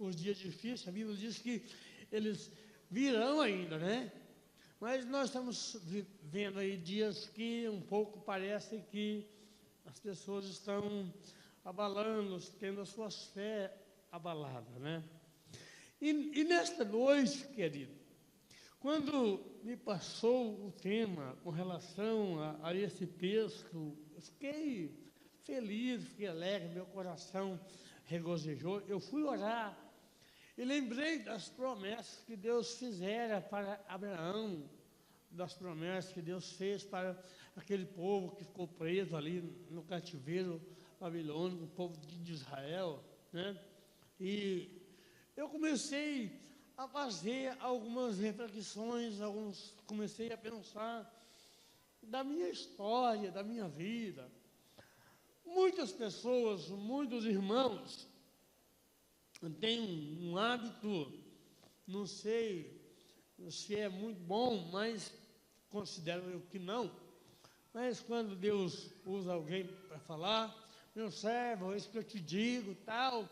os dias difíceis, a Bíblia diz que eles virão ainda, né? Mas nós estamos vivendo aí dias que um pouco parece que as pessoas estão abalando, tendo as suas fé abaladas, né? E nesta noite, querido, quando me passou o tema com relação a esse texto, eu fiquei feliz, fiquei alegre, meu coração regozijou. Eu fui orar e lembrei das promessas que Deus fizera para Abraão, das promessas que Deus fez para aquele povo que ficou preso ali no cativeiro babilônico, o povo de Israel, né? E eu comecei a fazer algumas reflexões, comecei a pensar da minha história, da minha vida. Muitas pessoas, muitos irmãos têm um hábito, não sei se é muito bom, mas considero eu que não. Mas quando Deus usa alguém para falar, meu servo, é isso que eu te digo, tal,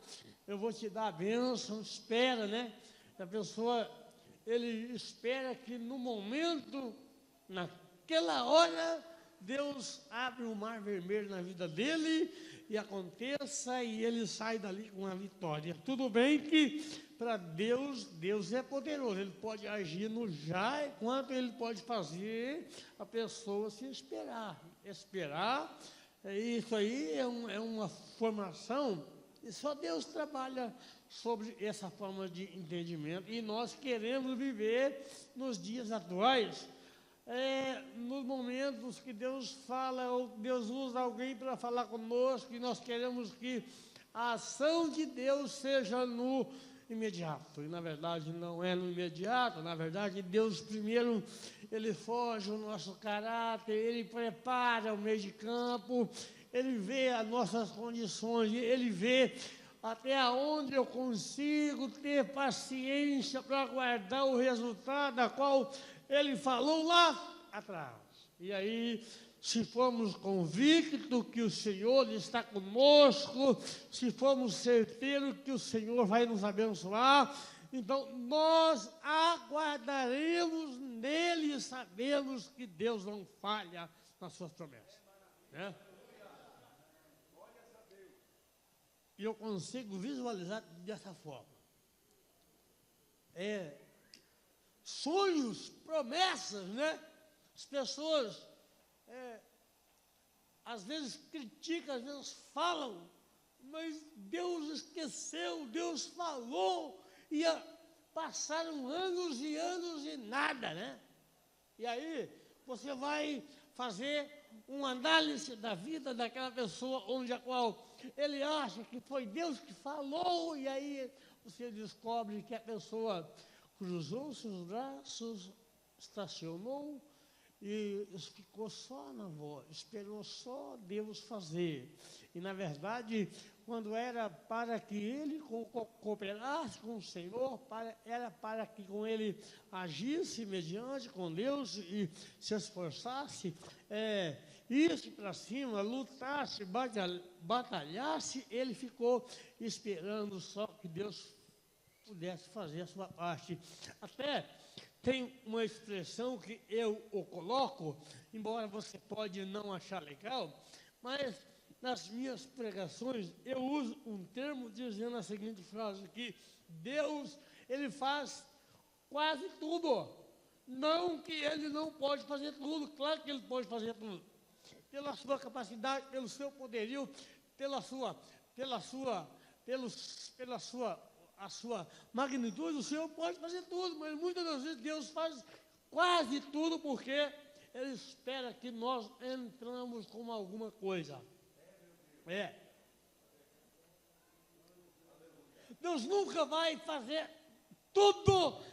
eu vou te dar a bênção, espera, né? A pessoa, ele espera que no momento, naquela hora, Deus abre um mar vermelho na vida dele e aconteça e ele sai dali com a vitória. Tudo bem que para Deus, Deus é poderoso, ele pode agir no já, enquanto ele pode fazer a pessoa se esperar. Esperar, isso aí é uma formação, e só Deus trabalha sobre essa forma de entendimento, e nós queremos viver nos dias atuais, nos momentos que Deus fala, ou Deus usa alguém para falar conosco, e nós queremos que a ação de Deus seja no imediato, e na verdade não é no imediato, na verdade Deus primeiro, Ele forja o nosso caráter, Ele prepara o meio de campo, Ele vê as nossas condições, Ele vê até onde eu consigo ter paciência para aguardar o resultado a qual Ele falou lá atrás. E aí, se formos convictos que o Senhor está conosco, se formos certeiros que o Senhor vai nos abençoar, então nós aguardaremos nele e sabemos que Deus não falha nas suas promessas, né? E eu consigo visualizar dessa forma. Sonhos, promessas, né? As pessoas às vezes criticam, às vezes falam, mas Deus esqueceu, Deus falou, e passaram anos e nada, né? E aí você vai fazer uma análise da vida daquela pessoa, onde a qual ele acha que foi Deus que falou, e aí você descobre que a pessoa cruzou seus braços, estacionou e ficou só na voz, esperou só Deus fazer. E na verdade, quando era para que ele cooperasse com o Senhor, era para que com ele agisse mediante com Deus e se esforçasse, isse para cima, lutasse, batalhasse, ele ficou esperando só que Deus pudesse fazer a sua parte. Até tem uma expressão que eu o coloco, embora você pode não achar legal, mas nas minhas pregações eu uso um termo dizendo a seguinte frase, que Deus, Ele faz quase tudo. Não que Ele não pode fazer tudo, claro que Ele pode fazer tudo. Pela sua capacidade, pelo seu poderio, pela sua a sua magnitude, o Senhor pode fazer tudo, mas muitas das vezes Deus faz quase tudo porque Ele espera que nós entramos com alguma coisa. Deus nunca vai fazer tudo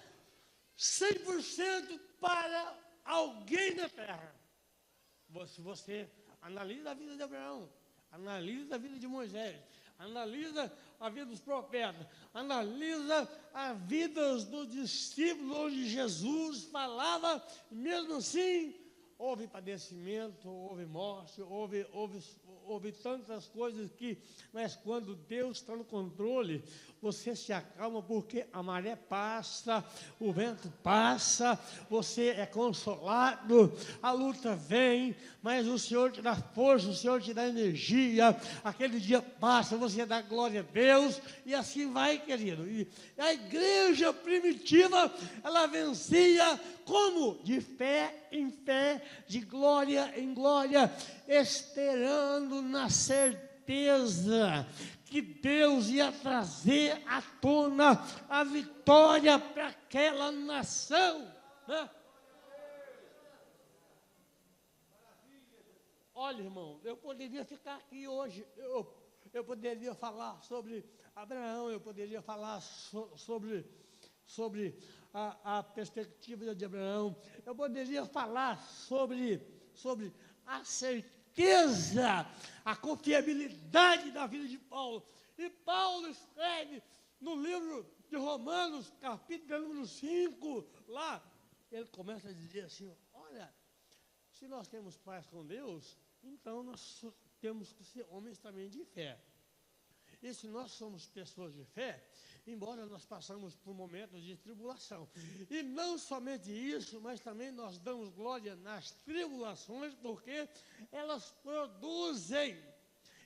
100% para alguém na terra. Se você analisa a vida de Abraão, analisa a vida de Moisés, analisa a vida dos profetas, analisa a vida dos discípulos, onde Jesus falava, e mesmo assim, houve padecimento, houve morte, houve tantas coisas que, mas quando Deus está no controle, você se acalma porque a maré passa, o vento passa, você é consolado, a luta vem, mas o Senhor te dá força, o Senhor te dá energia, aquele dia passa, você dá glória a Deus, e assim vai, querido. E a igreja primitiva, ela vencia como? De fé em fé, de glória em glória, esperando na certeza que Deus ia trazer à tona a vitória para aquela nação, né? Olha, irmão, eu poderia ficar aqui hoje, eu poderia falar sobre Abraão, eu poderia falar sobre a perspectiva de Abraão, eu poderia falar sobre a certeza, a confiabilidade da vida de Paulo. E Paulo escreve no livro de Romanos, capítulo número 5, lá, ele começa a dizer assim, olha, se nós temos paz com Deus, então nós temos que ser homens também de fé. E se nós somos pessoas de fé, embora nós passamos por momentos de tribulação, e não somente isso, mas também nós damos glória nas tribulações, porque elas produzem.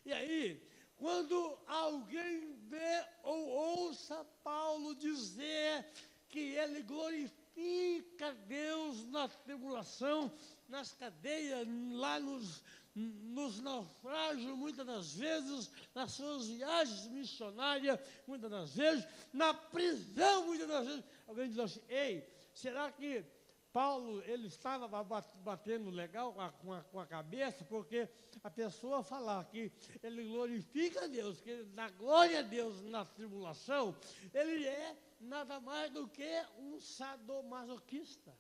E aí, quando alguém vê ou ouça Paulo dizer que ele glorifica Deus na tribulação, nas cadeias, lá nos naufrágios, muitas das vezes, nas suas viagens missionárias, muitas das vezes, na prisão, muitas das vezes, alguém diz assim, ei, será que Paulo, ele estava batendo legal com a cabeça, porque a pessoa falar que ele glorifica a Deus, que ele dá glória a Deus na tribulação, ele é nada mais do que um sadomasoquista.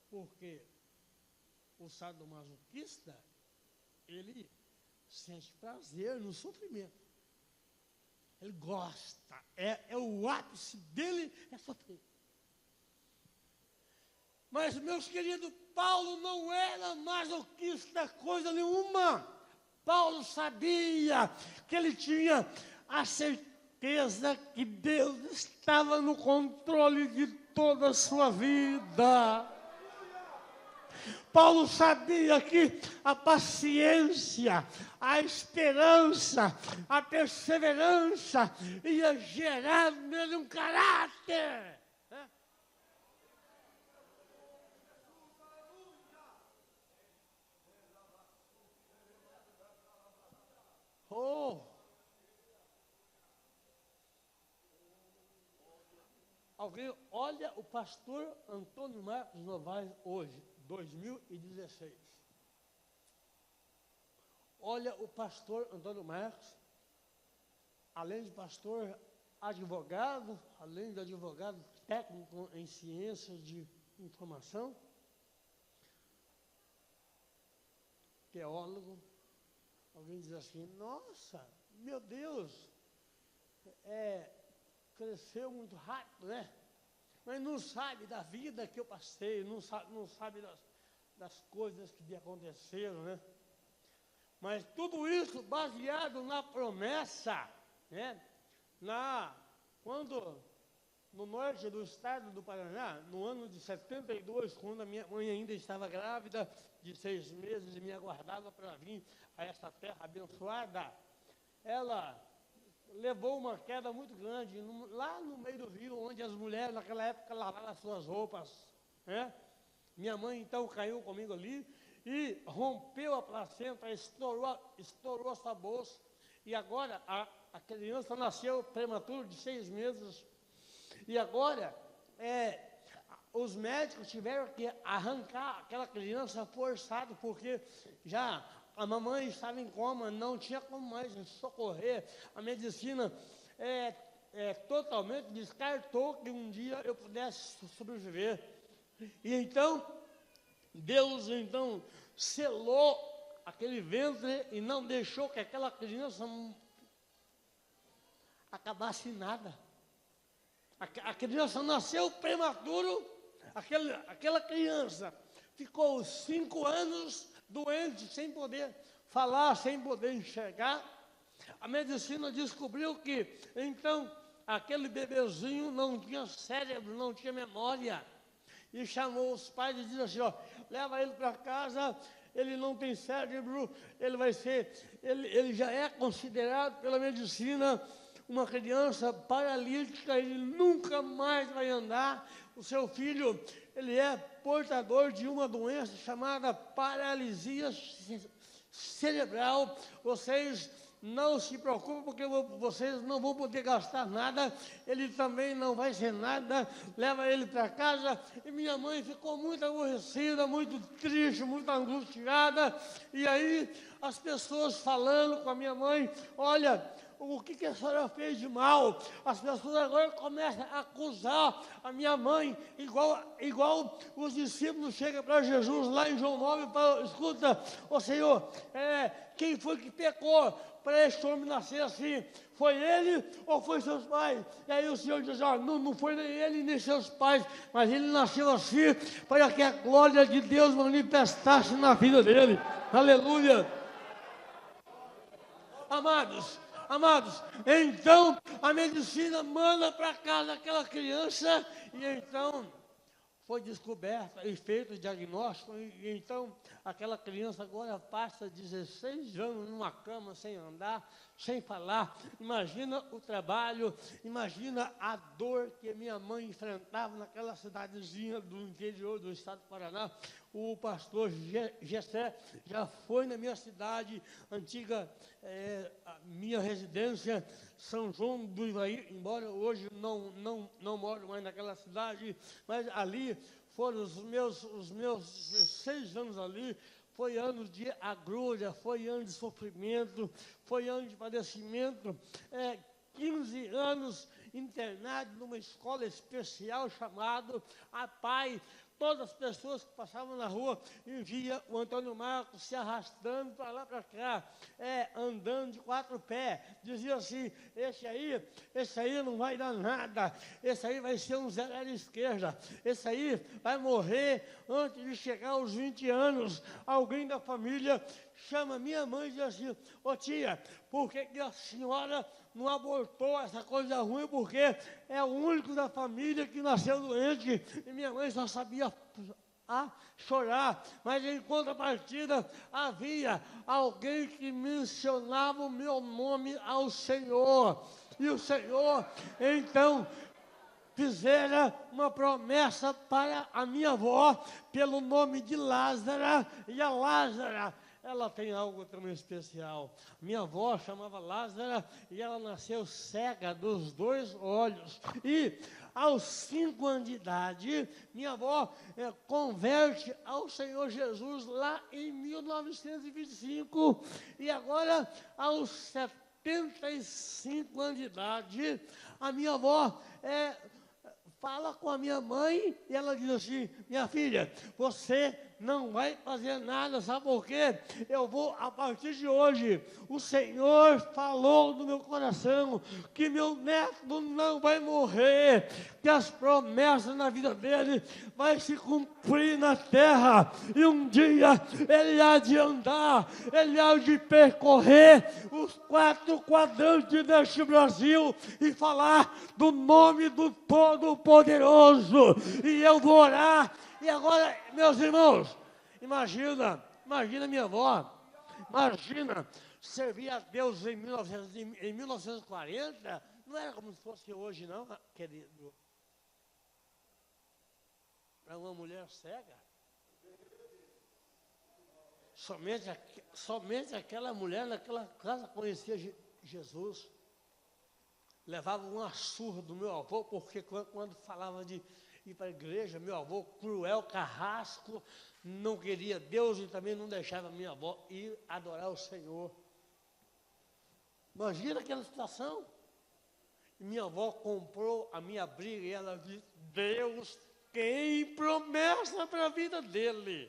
Porque o sadomasoquista, ele sente prazer no sofrimento. Ele gosta, é o ápice dele, é sofrer. Mas, meus queridos, Paulo não era masoquista coisa nenhuma. Paulo sabia que ele tinha a certeza que Deus estava no controle de toda a sua vida. Paulo sabia que a paciência, a esperança, a perseverança ia gerar nele um caráter. Oh! Alguém olha o pastor Antônio Marcos Novaes hoje, 2016. Olha o pastor Antônio Marcos, além de pastor, advogado, além de advogado técnico em ciências de informação, teólogo. Alguém diz assim, nossa, meu Deus, cresceu muito rápido, né? Mas não sabe da vida que eu passei, não sabe das coisas que me aconteceram, né? Mas tudo isso baseado na promessa, né? Quando, no norte do estado do Paraná, no ano de 72, quando a minha mãe ainda estava grávida de 6 meses e me aguardava para vir a essa terra abençoada, ela levou uma queda muito grande, lá no meio do rio, onde as mulheres naquela época lavavam as suas roupas, né? Minha mãe então caiu comigo ali e rompeu a placenta, estourou a sua bolsa, e agora a criança nasceu prematuro de 6 meses, e agora os médicos tiveram que arrancar aquela criança forçado, porque já a mamãe estava em coma, não tinha como mais socorrer. A medicina totalmente descartou que um dia eu pudesse sobreviver. E então, Deus selou aquele ventre e não deixou que aquela criança acabasse em nada. A criança nasceu prematuro, aquela criança ficou 5 anos doente, sem poder falar, sem poder enxergar, A medicina descobriu que, então, aquele bebezinho não tinha cérebro, não tinha memória. E chamou os pais e disse assim, ó, leva ele para casa, ele não tem cérebro, ele já é considerado pela medicina uma criança paralítica, ele nunca mais vai andar. O seu filho, ele é portador de uma doença chamada paralisia cerebral. Vocês não se preocupem, porque vocês não vão poder gastar nada, ele também não vai ser nada, leva ele para casa. E minha mãe ficou muito aborrecida, muito triste, muito angustiada, e aí as pessoas falando com a minha mãe, olha, o que a senhora fez de mal? As pessoas agora começam a acusar a minha mãe, igual os discípulos chegam para Jesus lá em João 9 e falam, escuta, ô Senhor, quem foi que pecou para este homem nascer assim? Foi ele ou foi seus pais? E aí o Senhor diz, ó, não foi nem ele nem seus pais, mas ele nasceu assim para que a glória de Deus manifestasse na vida dele. Aleluia! Amados, então a medicina manda para casa aquela criança, e então foi descoberta e feito o diagnóstico, e então aquela criança agora passa 16 anos numa cama, sem andar, sem falar. Imagina o trabalho, imagina a dor que minha mãe enfrentava naquela cidadezinha do interior do estado do Paraná. O pastor Gessé já foi na minha cidade, antiga, a minha residência, São João do Ivaí, embora hoje não moro mais naquela cidade, mas ali foram os meus 16 anos ali. Foi ano de agrura, foi ano de sofrimento, foi ano de padecimento, 15 anos internado numa escola especial chamado APAI. Todas as pessoas que passavam na rua e via o Antônio Marcos se arrastando para lá para cá, andando de 4 pés. Dizia assim, esse aí não vai dar nada, esse aí vai ser um zero à esquerda, esse aí vai morrer antes de chegar aos 20 anos. Alguém da família chama minha mãe e diz assim, ô tia, por que a senhora não abortou essa coisa ruim? Porque é o único da família que nasceu doente. E minha mãe só sabia chorar. Mas em contrapartida, havia alguém que mencionava o meu nome ao Senhor. E o Senhor, então, fizera uma promessa para a minha avó, pelo nome de Lázara, e a Lázara, ela tem algo também especial. Minha avó chamava Lázara e ela nasceu cega dos 2 olhos. E aos 5 anos de idade, minha avó converte ao Senhor Jesus lá em 1925. E agora, aos 75 anos de idade, a minha avó fala com a minha mãe e ela diz assim, minha filha, você não vai fazer nada, sabe por quê? Eu vou, a partir de hoje, o Senhor falou no meu coração que meu neto não vai morrer, que as promessas na vida dele vai se cumprir na terra, e um dia ele há de andar, ele há de percorrer os 4 quadrantes deste Brasil e falar do nome do Todo-Poderoso, e eu vou orar. E agora, meus irmãos, imagina minha avó, imagina servir a Deus em 1940, não era como se fosse hoje não, querido. Para uma mulher cega, somente aquela mulher naquela casa conhecia Jesus. Levava uma surra do meu avô, porque quando falava de ir para a igreja, meu avô, cruel, carrasco, não queria Deus e também não deixava minha avó ir adorar o Senhor. Imagina aquela situação. E minha avó comprou a minha briga e ela disse, Deus tem promessa para a vida dele.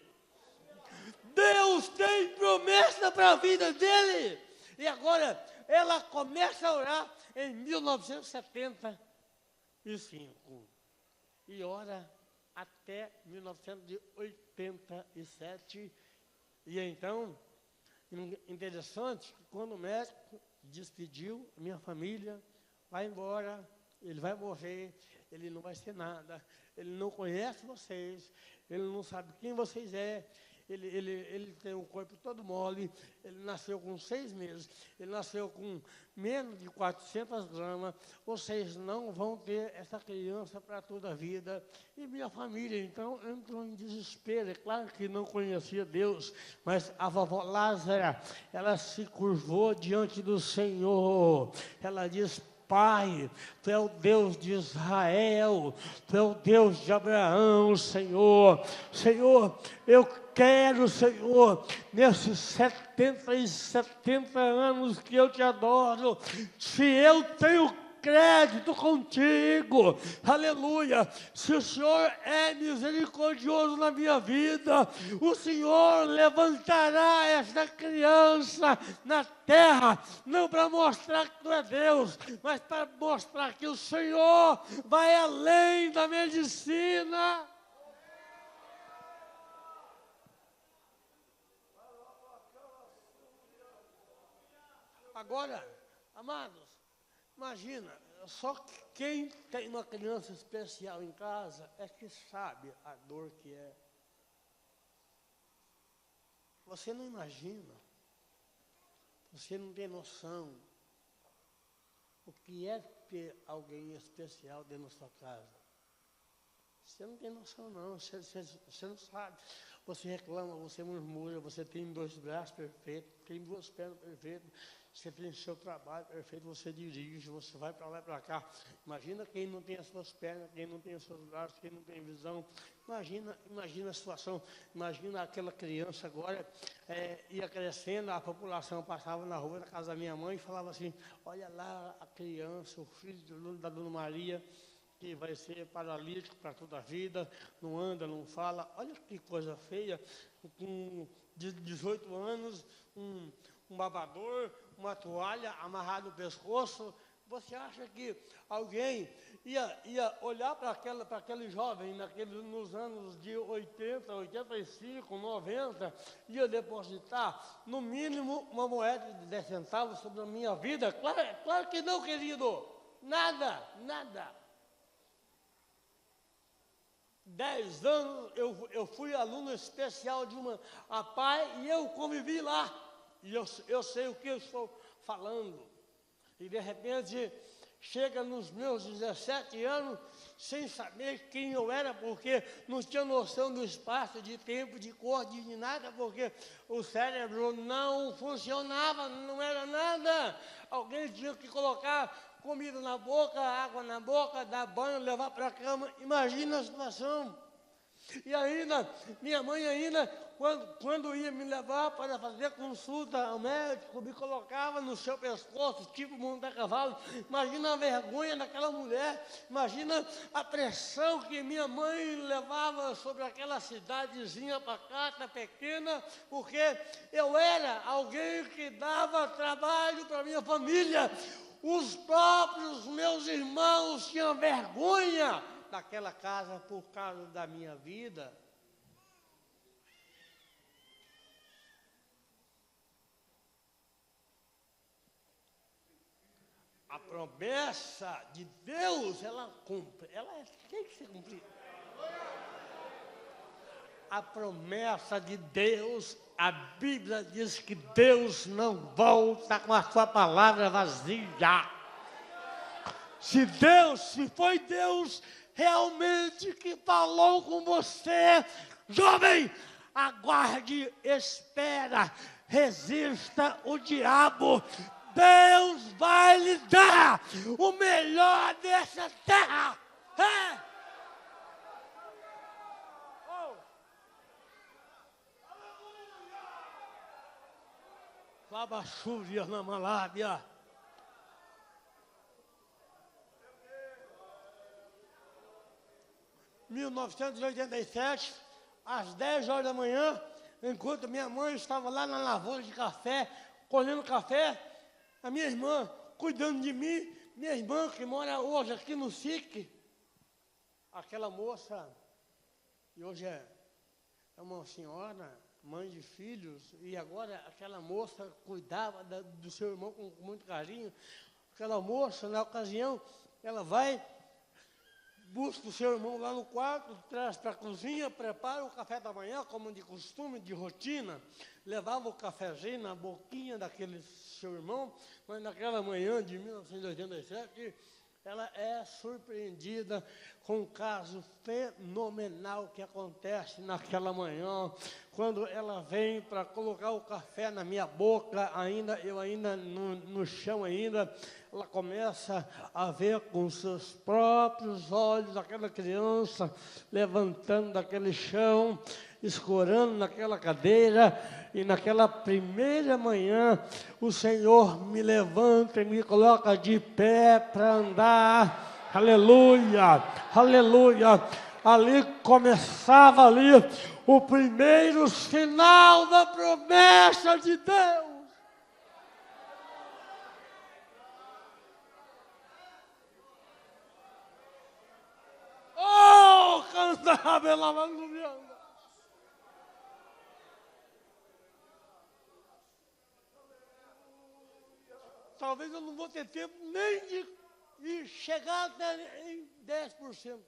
Deus tem promessa para a vida dele. E agora ela começa a orar em 1975. E ora até 1987. E então, interessante que quando o médico despediu minha família, vai embora, ele vai morrer, ele não vai ser nada, ele não conhece vocês, ele não sabe quem vocês é, ele tem um corpo todo mole, ele nasceu com 6 meses, ele nasceu com menos de 400 gramas, vocês não vão ter essa criança para toda a vida. E minha família, então, entrou em desespero. É claro que não conhecia Deus, mas a vovó Lázara, ela se curvou diante do Senhor. Ela diz: Pai, Tu é o Deus de Israel, Tu é o Deus de Abraão, Senhor. Senhor, eu quero, Senhor, nesses 70 anos que eu te adoro, se eu tenho crédito contigo, aleluia, se o Senhor é misericordioso na minha vida, o Senhor levantará esta criança na terra, não para mostrar que Tu é Deus, mas para mostrar que o Senhor vai além da medicina. Agora, amados, imagina, só quem tem uma criança especial em casa é que sabe a dor que é. Você não imagina, você não tem noção o que é ter alguém especial dentro da sua casa. Você não tem noção não, você não sabe. Você reclama, você murmura, você tem 2 braços perfeitos, tem 2 pernas perfeitas, você tem seu trabalho perfeito, você dirige, você vai para lá e para cá. Imagina quem não tem as suas pernas, quem não tem os seus braços, quem não tem visão. Imagina a situação, imagina aquela criança agora, ia crescendo, a população passava na rua da casa da minha mãe e falava assim: olha lá a criança, o filho da Dona Maria, que vai ser paralítico para toda a vida, não anda, não fala. Olha que coisa feia, com 18 anos, um babador, uma toalha amarrada no pescoço. Você acha que alguém ia olhar para aquele jovem nos anos de 80, 85, 90, ia depositar, no mínimo, uma moeda de 10 centavos sobre a minha vida? Claro que não, querido. Nada. 10 anos eu fui aluno especial de uma APAE e eu convivi lá. E eu sei o que eu estou falando. E de repente, chega nos meus 17 anos, sem saber quem eu era, porque não tinha noção do espaço, de tempo, de cor, de nada, porque o cérebro não funcionava, não era nada. Alguém tinha que colocar comida na boca, água na boca, dar banho, levar para a cama. Imagina a situação. E ainda, minha mãe quando ia me levar para fazer consulta ao médico, me colocava no seu pescoço, tipo montar cavalo. Imagina a vergonha daquela mulher, imagina a pressão que minha mãe levava sobre aquela cidadezinha pacata, pequena, porque eu era alguém que dava trabalho para minha família. Os próprios meus irmãos tinham vergonha daquela casa por causa da minha vida. A promessa de Deus, ela cumpre. Ela tem que ser cumprida. A promessa de Deus, a Bíblia diz que Deus não volta com a sua palavra vazia. Se foi Deus realmente que falou com você, jovem, aguarde, espera, resista o diabo. Deus vai lhe dar o melhor dessa terra. Labachúvia na malábia. Em 1987, às 10 horas da manhã, enquanto minha mãe estava lá na lavoura de café, colhendo café, a minha irmã cuidando de mim, minha irmã que mora hoje aqui no SIC, aquela moça, e hoje é uma senhora, mãe de filhos, e agora aquela moça cuidava do seu irmão com muito carinho. Aquela moça, na ocasião, ela vai, busca o seu irmão lá no quarto, traz para a cozinha, prepara o café da manhã, como de costume, de rotina, levava o cafezinho na boquinha daquele seu irmão, mas naquela manhã de 1987, ela é surpreendida com um caso fenomenal que acontece naquela manhã, quando ela vem para colocar o café na minha boca, eu ainda no chão ainda, ela começa a ver com seus próprios olhos aquela criança levantando daquele chão, escorando naquela cadeira, e naquela primeira manhã o Senhor me levanta e me coloca de pé para andar. Aleluia, aleluia. Ali começava o primeiro sinal da promessa de Deus. Oh, cantava ela aleluia. Talvez eu não vou ter tempo nem de chegar até em 10%.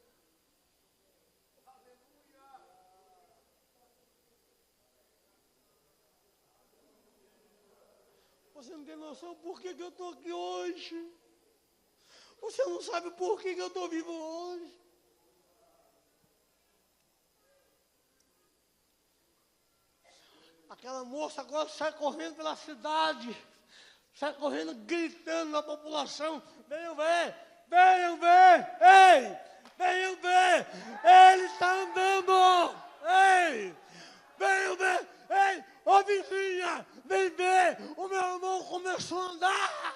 Você não tem noção por que eu estou aqui hoje. Você não sabe por que eu estou vivo hoje. Aquela moça agora sai correndo pela cidade, sai correndo gritando na população: venham ver, venham ver, ei, venham ver, ele está andando, ei, venham ver, ei, ô vizinha, vem ver, o meu irmão começou a andar.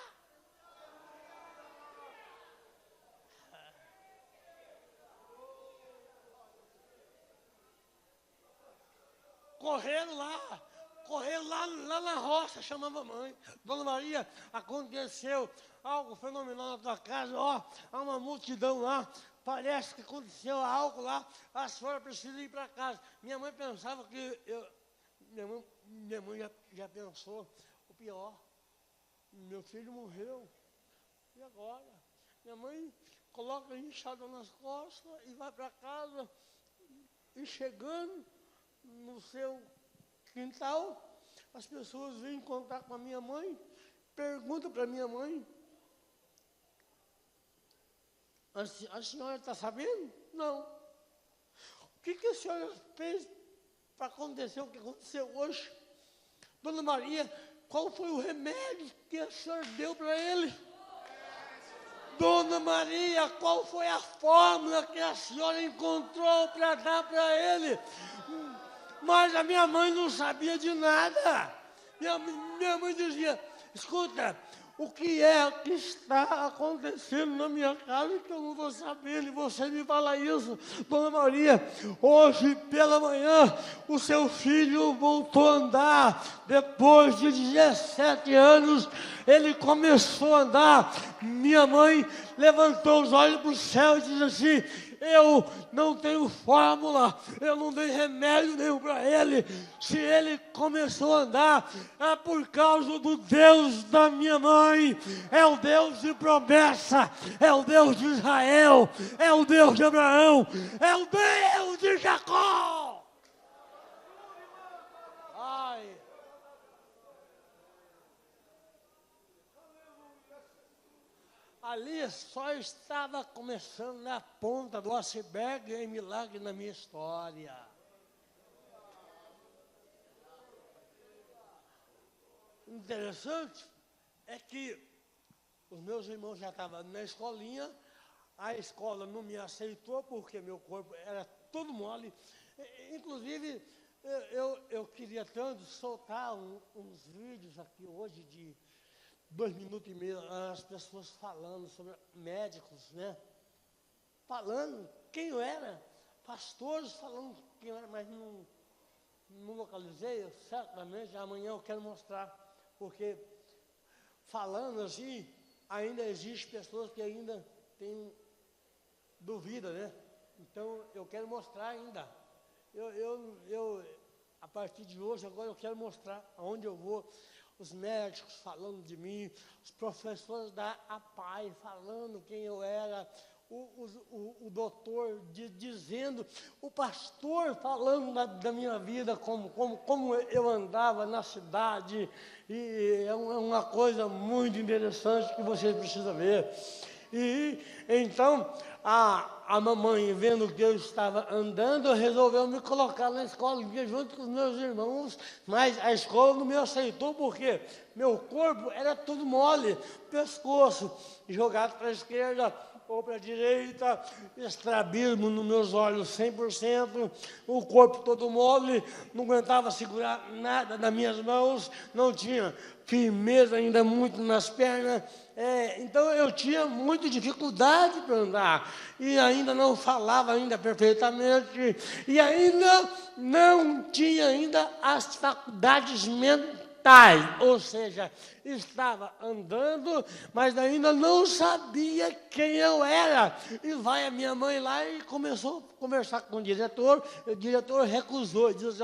Correram lá na roça, chamava a mãe. Dona Maria, aconteceu algo fenomenal na tua casa, ó, há uma multidão lá, parece que aconteceu algo lá, a senhora precisa ir para casa. Minha mãe pensava que minha mãe já pensou o pior, meu filho morreu, e agora? Minha mãe coloca a enxada nas costas e vai para casa, e chegando no seu quintal, as pessoas vêm contar com a minha mãe, perguntam para a minha mãe: a senhora está sabendo? Não. O que a senhora fez para acontecer o que aconteceu hoje? Dona Maria, qual foi o remédio que a senhora deu para ele? Dona Maria, qual foi a fórmula que a senhora encontrou para dar para ele? Mas a minha mãe não sabia de nada. Minha mãe dizia: escuta, o que é que está acontecendo na minha casa que eu não estou sabendo? E você me fala isso. Dona Maria, hoje pela manhã o seu filho voltou a andar. Depois de 17 anos, ele começou a andar. Minha mãe levantou os olhos para o céu e disse assim: eu não tenho fórmula, eu não dei remédio nenhum para ele. Se ele começou a andar, é por causa do Deus da minha mãe. É o Deus de promessa, é o Deus de Israel, é o Deus de Abraão, é o Deus de Jacó. Ai. Ali só estava começando na ponta do iceberg em milagre na minha história. Interessante é que os meus irmãos já estavam na escolinha, a escola não me aceitou porque meu corpo era todo mole. Inclusive, eu queria tanto soltar uns vídeos aqui hoje de 2 minutos e meio, as pessoas falando sobre médicos, né? Falando quem eu era, pastores falando quem eu era, mas não localizei. Certamente amanhã eu quero mostrar, porque falando assim, ainda existem pessoas que ainda têm dúvida, né? Então eu quero mostrar ainda. a partir de hoje, agora eu quero mostrar aonde eu vou, os médicos falando de mim, os professores da APAE falando quem eu era, o doutor dizendo, o pastor falando da minha vida, como eu andava na cidade, e é uma coisa muito interessante que vocês precisam ver. E então, a mamãe, vendo que eu estava andando, resolveu me colocar na escola junto com os meus irmãos, mas a escola não me aceitou porque meu corpo era tudo mole, pescoço jogado para a esquerda ou para a direita, estrabismo nos meus olhos 100%, o corpo todo mole, não aguentava segurar nada nas minhas mãos, não tinha firmeza ainda muito nas pernas, então eu tinha muita dificuldade para andar, e ainda não falava ainda perfeitamente, e ainda não tinha ainda as faculdades mentais, ou seja, estava andando, mas ainda não sabia quem eu era. E vai a minha mãe lá e começou a conversar com o diretor recusou, diz,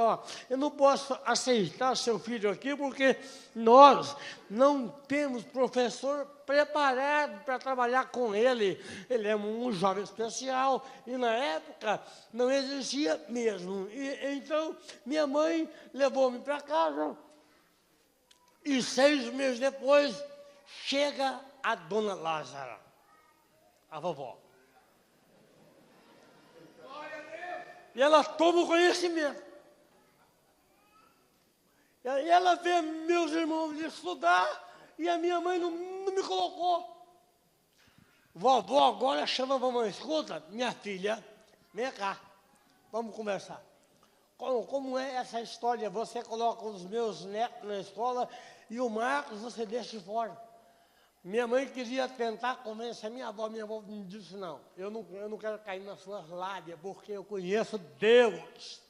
eu não posso aceitar seu filho aqui, porque nós não temos professor preparado para trabalhar com ele. Ele é um jovem especial, e na época não existia mesmo. E então, minha mãe levou-me para casa, e 6 meses depois, chega a dona Lázara, a vovó. E ela toma o conhecimento. E ela vê meus irmãos estudar, e a minha mãe não me colocou. Vovó agora chama a mamãe, escuta, minha filha, vem cá, vamos conversar. Como é essa história? Você coloca os meus netos na escola e o Marcos você deixa de fora. Minha mãe queria tentar convencer a minha avó me disse, não, eu não quero cair nas suas lábias, porque eu conheço Deus.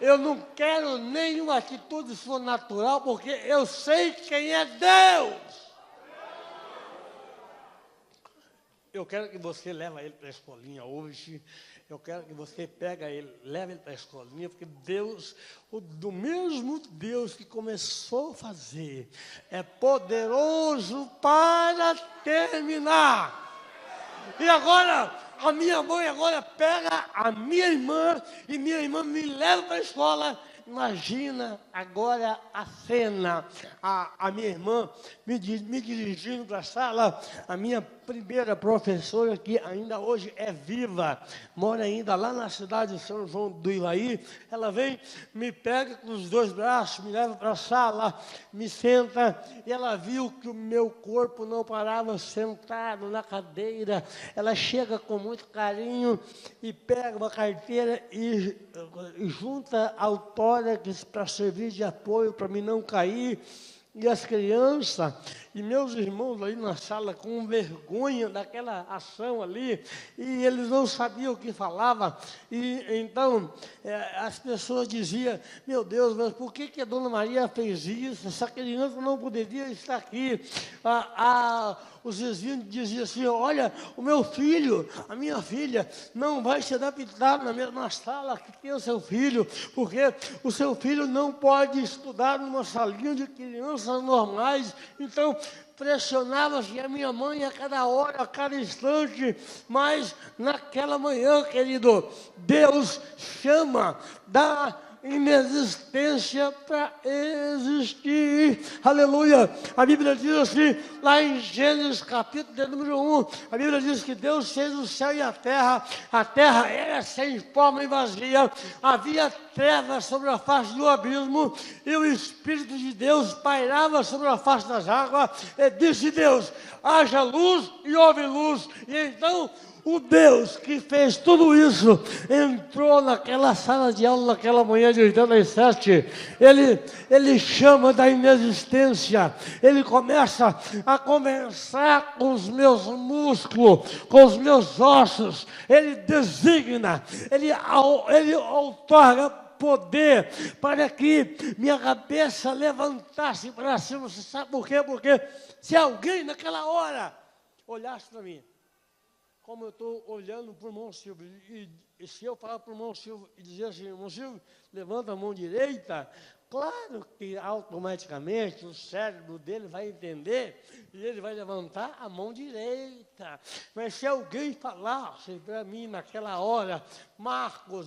Eu não quero nenhuma atitude sobrenatural, porque eu sei quem é Deus. Eu quero que você leve ele para a escolinha hoje. Eu quero que você pega ele, leve ele para a escolinha, porque Deus, do mesmo Deus que começou a fazer, é poderoso para terminar. E agora, a minha mãe agora pega a minha irmã, e minha irmã me leva para a escola. Imagina agora a cena, a minha irmã me dirigindo para a sala, a minha primeira professora, que ainda hoje é viva, mora ainda lá na cidade de São João do Ivaí, ela vem, me pega com os 2 braços, me leva para a sala, me senta, e ela viu que o meu corpo não parava sentado na cadeira, ela chega com muito carinho e pega uma carteira e junta ao tórax para servir de apoio, para mim não cair. E as crianças e meus irmãos ali na sala com vergonha daquela ação ali, e eles não sabiam o que falava, e então as pessoas diziam, meu Deus, mas por que a Dona Maria fez isso? Essa criança não poderia estar aqui. Os vizinhos diziam assim, olha, o meu filho, a minha filha, não vai se adaptar na mesma sala que tem o seu filho, porque o seu filho não pode estudar numa salinha de crianças normais. Então, pressionava-se a minha mãe a cada hora, a cada instante, mas naquela manhã, querido, Deus chama da inexistência para existir. Aleluia! A Bíblia diz assim, lá em Gênesis capítulo de número 1, a Bíblia diz que Deus fez o céu e a terra era sem forma e vazia, havia trevas sobre a face do abismo, e o Espírito de Deus pairava sobre a face das águas, e disse Deus, haja luz, e houve luz. E então o Deus que fez tudo isso entrou naquela sala de aula naquela manhã de 87. Ele chama da inexistência. Ele começa a conversar com os meus músculos, com os meus ossos. Ele designa, ele outorga poder para que minha cabeça levantasse para cima. Você sabe por quê? Porque se alguém naquela hora olhasse para mim, como eu estou olhando para o irmão Silvio, e se eu falar para o irmão Silvio e dizer assim, irmão Silvio, levanta a mão direita, claro que automaticamente o cérebro dele vai entender e ele vai levantar a mão direita. Mas se alguém falasse para mim naquela hora,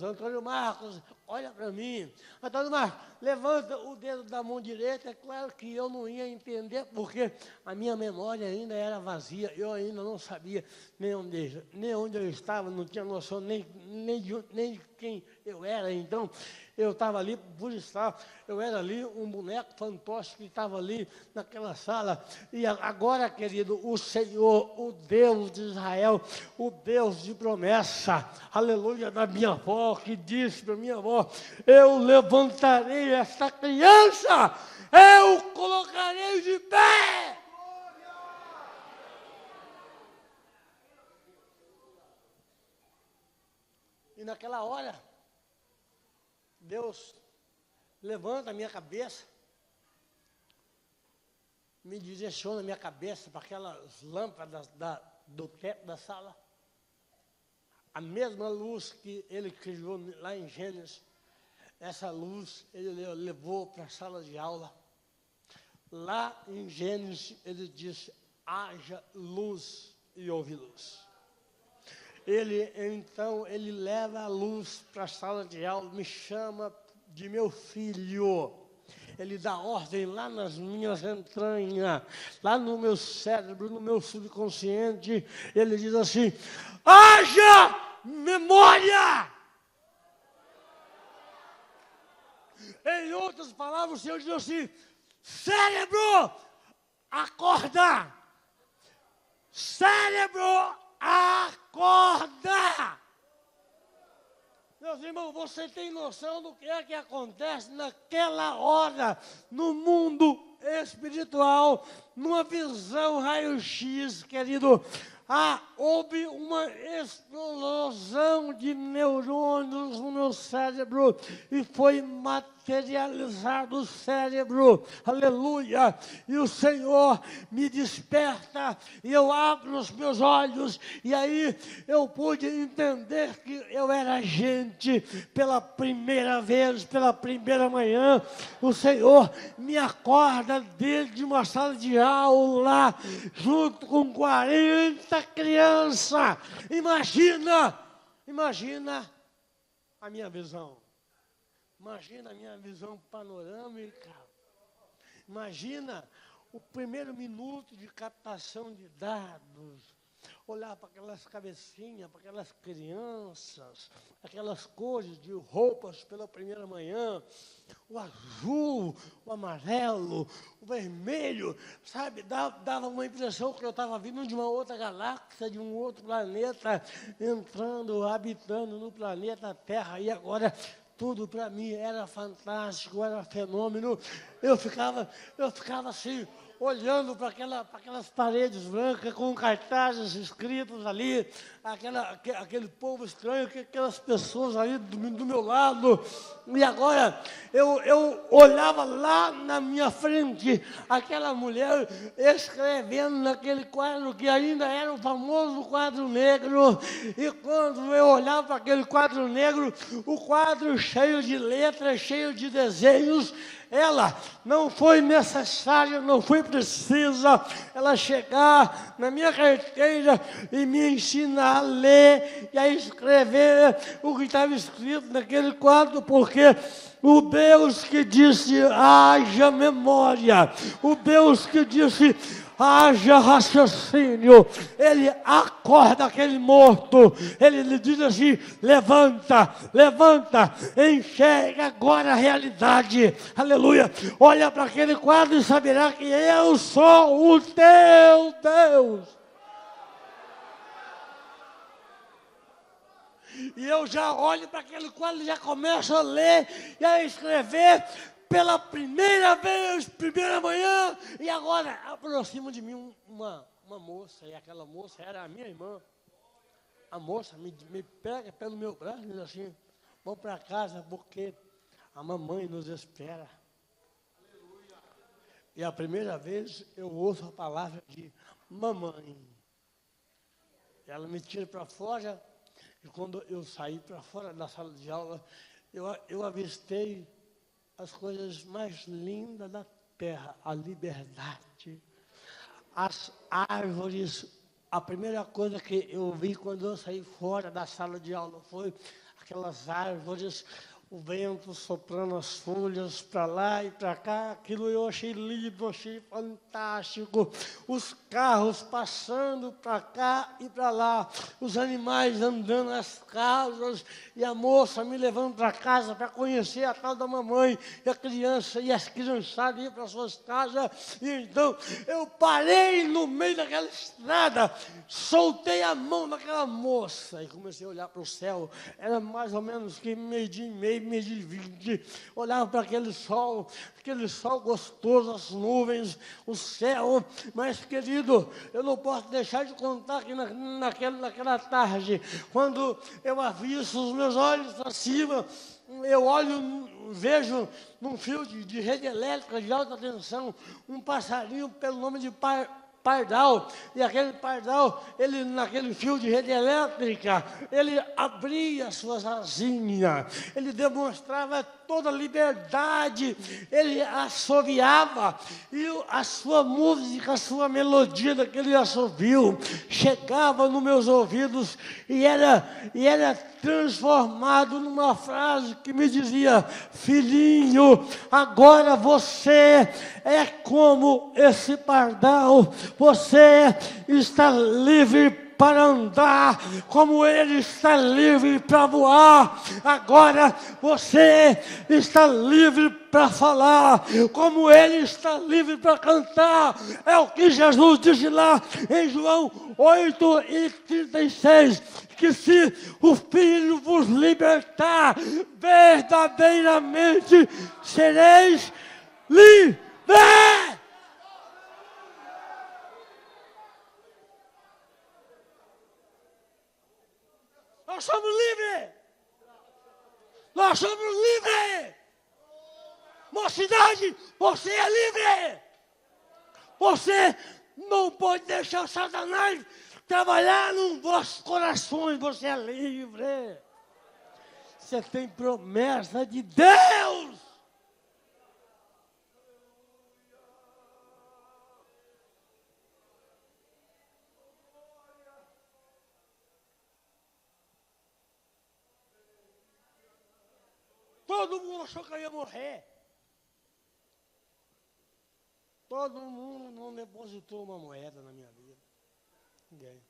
Antônio Marcos, olha para mim, Antônio Marcos, levanta o dedo da mão direita, é claro que eu não ia entender, porque a minha memória ainda era vazia, eu ainda não sabia nem onde eu estava, não tinha noção nem de quem eu era, então eu estava ali por estar, eu era ali um boneco fantoche que estava ali naquela sala, e agora, querido, o Senhor, o Deus de Israel, o Deus de promessa, aleluia, da minha avó, que disse para minha avó, eu levantarei esta criança, eu colocarei de pé. E naquela hora, Deus levanta a minha cabeça, me direciona a minha cabeça para aquelas lâmpadas do teto da sala. A mesma luz que ele criou lá em Gênesis, essa luz ele levou para a sala de aula. Lá em Gênesis ele disse, haja luz e houve luz. Então ele leva a luz para a sala de aula, me chama de meu filho. Ele dá ordem lá nas minhas entranhas, lá no meu cérebro, no meu subconsciente. Ele diz assim, haja memória! Em outras palavras, o Senhor diz assim, cérebro, acorda! Cérebro, acorda! Meus irmãos, você tem noção do que é que acontece naquela hora, no mundo espiritual, numa visão raio-x, querido? Houve uma explosão de neurônios no meu cérebro e foi materializado o cérebro, aleluia, e o Senhor me desperta e eu abro os meus olhos e aí eu pude entender que eu era gente pela primeira vez, pela primeira manhã, o Senhor me acorda dentro de uma sala de aula, junto com 40 crianças, imagina a minha visão. Imagina a minha visão panorâmica. Imagina o primeiro minuto de captação de dados. Olhar para aquelas cabecinhas, para aquelas crianças, aquelas cores de roupas pela primeira manhã, o azul, o amarelo, o vermelho, sabe? Dava uma impressão que eu estava vindo de uma outra galáxia, de um outro planeta, entrando, habitando no planeta Terra, e agora tudo para mim era fantástico, era fenômeno. Eu ficava assim, olhando para aquelas paredes brancas com cartazes escritos ali, aquele povo estranho, aquelas pessoas ali do meu lado. E agora eu olhava lá na minha frente, aquela mulher escrevendo naquele quadro que ainda era o famoso quadro negro. E quando eu olhava para aquele quadro negro, o quadro cheio de letras, cheio de desenhos, ela não foi necessária, não foi precisa ela chegar na minha carteira e me ensinar a ler e a escrever o que estava escrito naquele quadro, porque o Deus que disse, haja memória, o Deus que disse, haja raciocínio, ele acorda aquele morto, ele lhe diz assim, levanta, enxerga agora a realidade, aleluia, olha para aquele quadro e saberá que eu sou o teu Deus. E eu já olho para aquele quadro e já começo a ler e a escrever pela primeira vez, primeira manhã, e agora aproxima de mim uma moça, e aquela moça era a minha irmã. A moça me pega pelo meu braço e diz assim, vamos para casa porque a mamãe nos espera. Aleluia. E a primeira vez eu ouço a palavra de mamãe. ela me tira para fora, e quando eu saí para fora da sala de aula, eu avistei as coisas mais lindas da terra, a liberdade, as árvores. A primeira coisa que eu vi quando eu saí fora da sala de aula foi aquelas árvores, o vento soprando as folhas para lá e para cá. Aquilo eu achei lindo, achei fantástico. Os carros passando para cá e para lá, os animais andando nas casas, e a moça me levando para casa para conhecer a tal da mamãe, e a criança e as criançadas iam para suas casas. E então eu parei no meio daquela estrada, soltei a mão daquela moça e comecei a olhar para o céu. Era mais ou menos que meio-dia e meio, meio-dia e 20. Olhava para aquele sol gostoso, as nuvens, o céu. Mas, querido, eu não posso deixar de contar que naquela tarde, quando eu avisto os meus olhos para cima, eu vejo num fio de rede elétrica de alta tensão, um passarinho pelo nome de pardal, e aquele pardal, ele naquele fio de rede elétrica, ele abria suas asinhas, ele demonstrava toda a liberdade, ele assoviava, e a sua música, a sua melodia daquele assovio, chegava nos meus ouvidos, e era transformado numa frase que me dizia: filhinho, agora você é como esse pardal, você está livre para andar, como ele está livre para voar. Agora você está livre para falar, como ele está livre para cantar. É o que Jesus disse lá em João 8:36, que se o Filho vos libertar, verdadeiramente sereis livres. Nós somos livres! Nós somos livres! Mocidade, você é livre! Você não pode deixar Satanás trabalhar nos vossos corações, você é livre! Você tem promessa de Deus! Todo mundo achou que eu ia morrer. Todo mundo não depositou uma moeda na minha vida. Ninguém.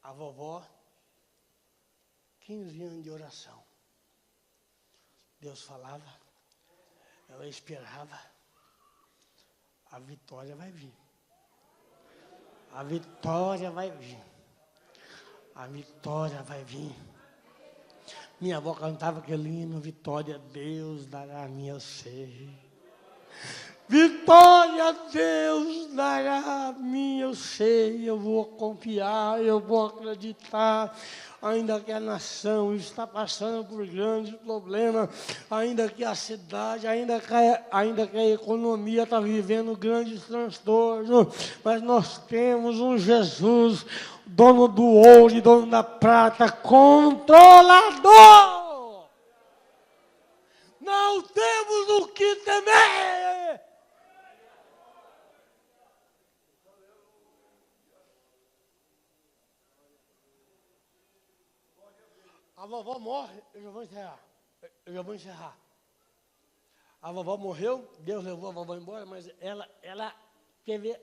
A vovó, 15 anos de oração. Deus falava, ela esperava. A vitória vai vir. A vitória vai vir. A vitória vai vir. Minha avó cantava aquele hino: vitória Deus dará a mim, eu sei. Vitória Deus dará a mim, eu sei. Eu vou confiar, eu vou acreditar. Ainda que a nação está passando por grandes problemas, ainda que a cidade, ainda que a economia está vivendo grandes transtornos, mas nós temos um Jesus, dono do ouro e dono da prata, controlador. Não temos o que temer. A vovó morre, eu já vou encerrar. A vovó morreu, Deus levou a vovó embora, mas ela teve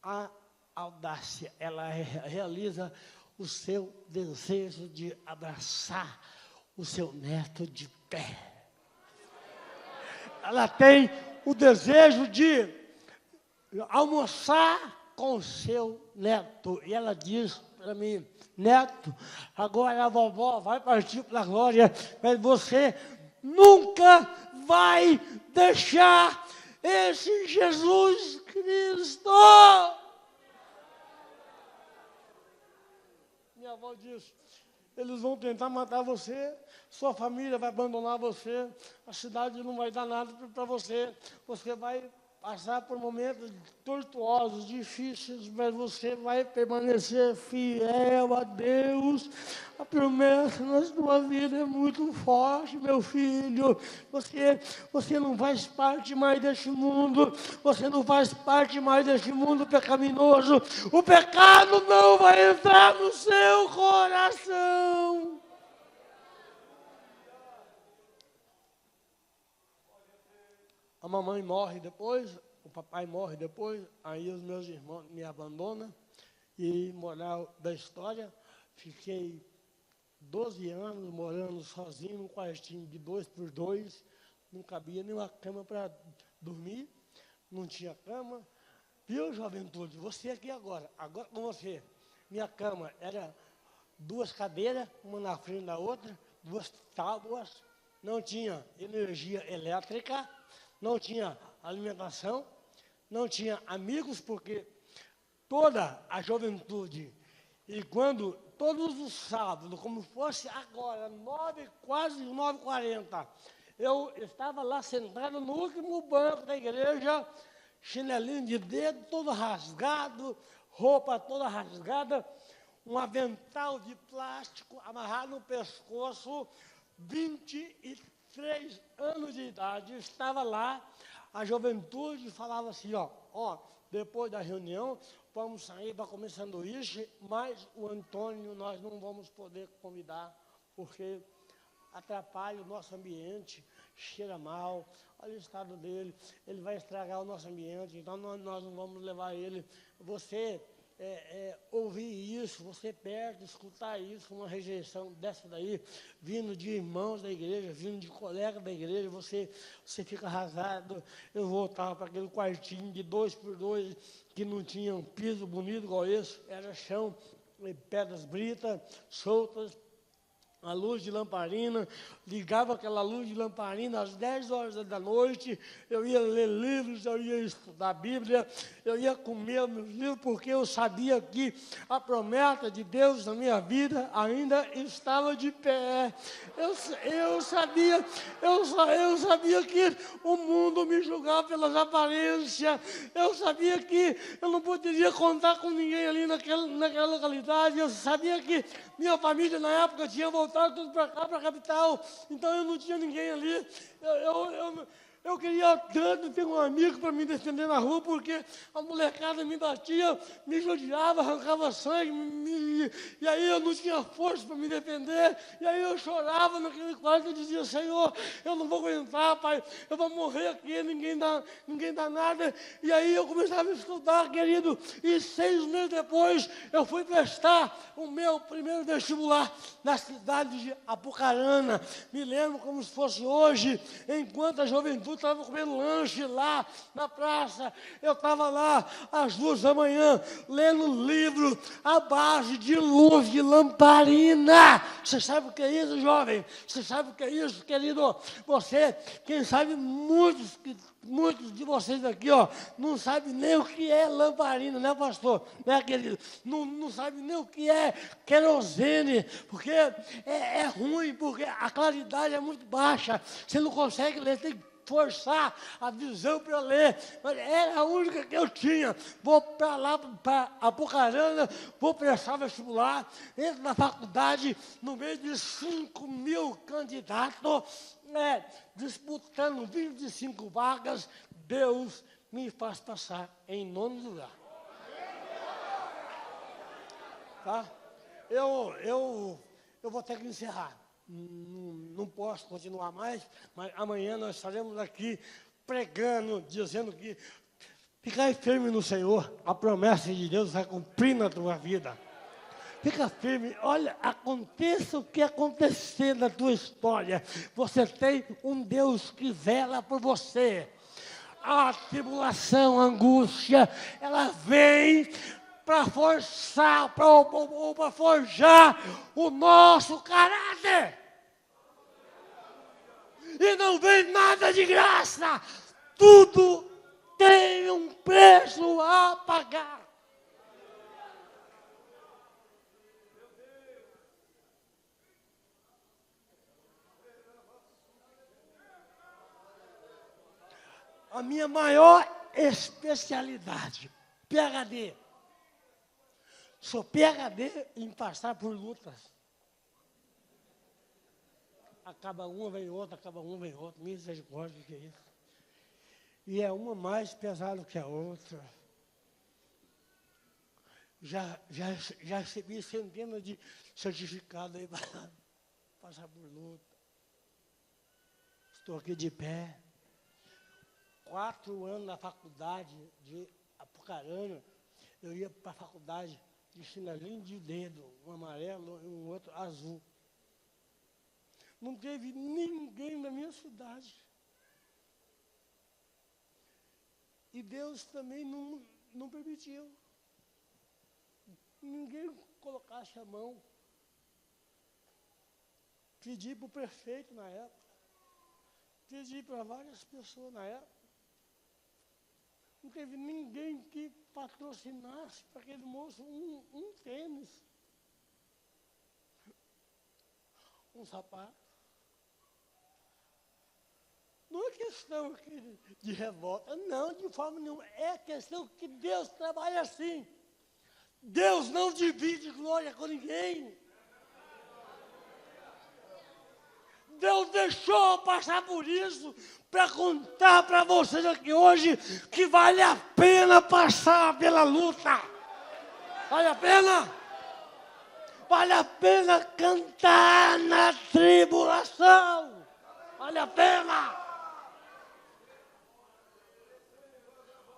a audácia, ela realiza o seu desejo de abraçar o seu neto de pé. Ela tem o desejo de almoçar com o seu neto. E ela diz para mim: neto, agora a vovó vai partir para a glória, mas você nunca vai deixar esse Jesus Cristo. Minha avó diz: eles vão tentar matar você, sua família vai abandonar você, a cidade não vai dar nada para você, você vai passar por momentos tortuosos, difíceis, mas você vai permanecer fiel a Deus. A promessa na sua vida é muito forte, meu filho. Você não faz parte mais deste mundo, você não faz parte mais deste mundo pecaminoso. O pecado não vai entrar no seu coração. A mamãe morre depois, o papai morre depois, aí os meus irmãos me abandonam. E, moral da história, fiquei 12 anos morando sozinho num quartinho de 2x2, não cabia nenhuma cama para dormir, não tinha cama. Viu, juventude, você aqui agora com você, minha cama era 2 cadeiras, uma na frente da outra, 2 tábuas, não tinha energia elétrica, não tinha alimentação, não tinha amigos, porque toda a juventude, e quando todos os sábados, como fosse agora, quase 9h40, eu estava lá sentado no último banco da igreja, chinelinho de dedo todo rasgado, roupa toda rasgada, um avental de plástico amarrado no pescoço, 23 anos de idade, estava lá, a juventude falava assim, depois da reunião, vamos sair para comer sanduíche, mas o Antônio nós não vamos poder convidar, porque atrapalha o nosso ambiente, cheira mal, olha o estado dele, ele vai estragar o nosso ambiente, então nós não vamos levar ele. Você ouvir isso, você perde, escutar isso, uma rejeição dessa daí, vindo de irmãos da igreja, vindo de colegas da igreja, você fica arrasado. Eu voltava para aquele quartinho de 2x2, que não tinha um piso bonito igual esse, era chão, pedras britas, soltas, a luz de lamparina, ligava aquela luz de lamparina às 10 horas da noite, eu ia ler livros, eu ia estudar a Bíblia, eu ia comer meus livros, porque eu sabia que a promessa de Deus na minha vida ainda estava de pé. Eu sabia que o mundo me julgava pelas aparências, eu sabia que eu não poderia contar com ninguém ali naquela localidade, eu sabia que minha família na época tinha voltado tudo para cá, para a capital, então eu não tinha ninguém ali. Eu queria tanto ter um amigo para me defender na rua, porque a molecada me batia, me judiava, arrancava sangue, e aí eu não tinha força para me defender, e aí eu chorava naquele quarto e dizia, Senhor, eu não vou aguentar, Pai, eu vou morrer aqui, ninguém dá nada. E aí eu começava a estudar, querido, e 6 meses depois eu fui prestar o meu primeiro vestibular na cidade de Apucarana. Me lembro como se fosse hoje, enquanto a juventude estava comendo lanche lá na praça, eu estava lá às 2 da manhã, lendo livro à base de luz de lamparina. Você sabe o que é isso, jovem? Você sabe o que é isso, querido? Você, quem sabe, muitos de vocês aqui, não sabem nem o que é lamparina, né, pastor? Né, querido? Não sabe nem o que é querosene, porque é ruim, porque a claridade é muito baixa, você não consegue ler, tem que forçar a visão para ler, mas era a única que eu tinha. Vou para lá, para Apucarana, vou prestar vestibular, entro na faculdade, no meio de 5.000 candidatos, disputando 25 vagas, Deus me faz passar em 9º lugar. Tá? Eu vou ter que encerrar. Não posso continuar mais, mas amanhã nós estaremos aqui pregando, dizendo que ficar firme no Senhor, a promessa de Deus vai cumprir na tua vida. Fica firme, olha, aconteça o que acontecer na tua história, você tem um Deus que vela por você. A tribulação, a angústia, ela vem para forçar, para forjar o nosso caráter. E não vem nada de graça, tudo tem um preço a pagar. A minha maior especialidade. PhD. Sou PhD em passar por lutas. Acaba uma, vem outra, acaba uma, vem outra. Misericórdia, o que é isso? E é uma mais pesada que a outra. Já recebi centenas de certificados aí para passar por luta. Estou aqui de pé. 4 anos na faculdade de Apucarana, eu ia para a faculdade de chinelinho de dedo, um amarelo e um outro azul. Não teve ninguém na minha cidade. E Deus também não permitiu. Ninguém colocasse a mão. Pedi para o prefeito na época. Pedi para várias pessoas na época. Não teve ninguém que patrocinasse para aquele moço um tênis, um sapato. Não é questão de revolta, não, de forma nenhuma. É questão que Deus trabalha assim. Deus não divide glória com ninguém. Deus deixou eu passar por isso para contar para vocês aqui hoje que vale a pena passar pela luta. Vale a pena? Vale a pena cantar na tribulação. Vale a pena.